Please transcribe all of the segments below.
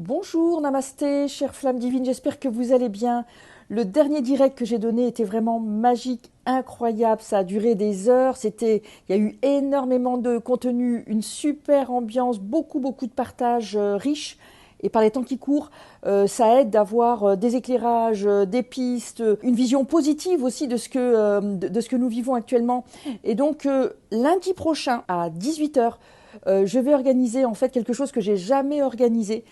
Bonjour, namasté, chère flamme divine, j'espère que vous allez bien. Le dernier direct que j'ai donné était vraiment magique, incroyable, ça a duré des heures, il y a eu énormément de contenu, une super ambiance, beaucoup de partages riches. Et par les temps qui courent, ça aide d'avoir des éclairages, des pistes, une vision positive aussi de ce que nous vivons actuellement. Et donc, lundi prochain à 18 heures, je vais organiser en fait quelque chose que j'ai jamais organisé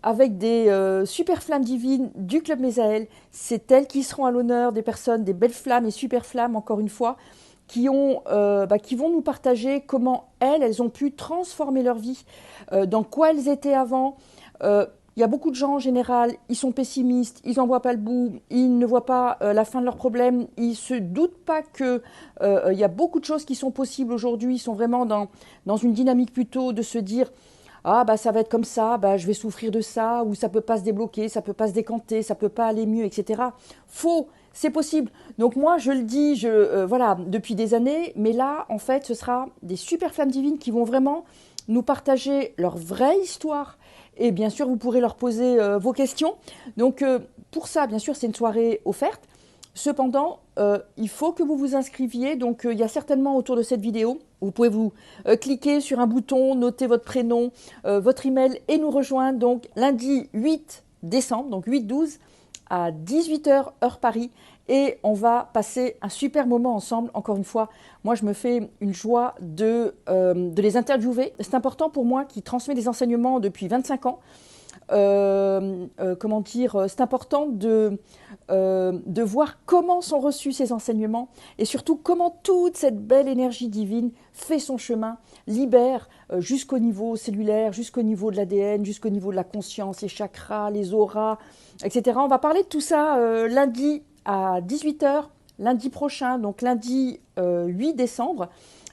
avec des super flammes divines du Club Mésaël. C'est elles qui seront à l'honneur des personnes, des belles flammes et super flammes, encore une fois, qui vont nous partager comment elles ont pu transformer leur vie, dans quoi elles étaient avant. Il y a beaucoup de gens en général, ils sont pessimistes, ils n'en voient pas le bout, ils ne voient pas la fin de leurs problèmes, ils ne se doutent pas que il y a beaucoup de choses qui sont possibles aujourd'hui, ils sont vraiment dans une dynamique plutôt de se dire ah bah ça va être comme ça, bah je vais souffrir de ça, ou ça peut pas se débloquer, ça peut pas se décanter, ça peut pas aller mieux, etc. Faux, c'est possible. Donc moi je le dis, voilà, depuis des années, mais là en fait ce sera des super flammes divines qui vont vraiment nous partager leur vraie histoire. Et bien sûr vous pourrez leur poser vos questions. Donc pour ça bien sûr c'est une soirée offerte. Cependant, il faut que vous vous inscriviez. Donc, il y a certainement autour de cette vidéo, vous pouvez vous cliquer sur un bouton, noter votre prénom, votre email et nous rejoindre donc lundi 8 décembre, donc 8-12 à 18 h heure Paris. Et on va passer un super moment ensemble. Encore une fois, moi, je me fais une joie de les interviewer. C'est important pour moi qui transmet des enseignements depuis 25 ans. Comment dire, c'est important de voir comment sont reçus ces enseignements et surtout comment toute cette belle énergie divine fait son chemin, libère jusqu'au niveau cellulaire, jusqu'au niveau de l'ADN, jusqu'au niveau de la conscience, les chakras, les auras, etc. On va parler de tout ça lundi à 18 h, lundi prochain, donc lundi 8 décembre.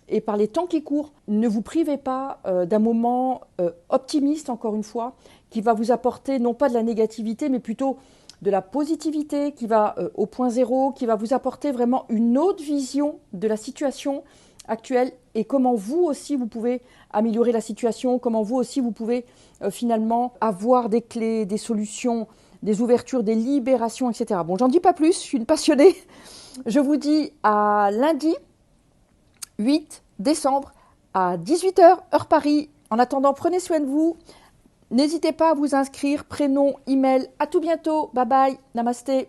Et par les temps qui courent, ne vous privez pas d'un moment optimiste, encore une fois, qui va vous apporter non pas de la négativité, mais plutôt de la positivité, qui va au point zéro, qui va vous apporter vraiment une autre vision de la situation actuelle et comment vous aussi vous pouvez améliorer la situation, comment vous aussi vous pouvez finalement avoir des clés, des solutions, des ouvertures, des libérations, etc. Bon, j'en dis pas plus, je suis une passionnée. Je vous dis à lundi 8 décembre à 18 h heure Paris. En attendant, prenez soin de vous. N'hésitez pas à vous inscrire, prénom, email. À tout bientôt. Bye bye. Namasté.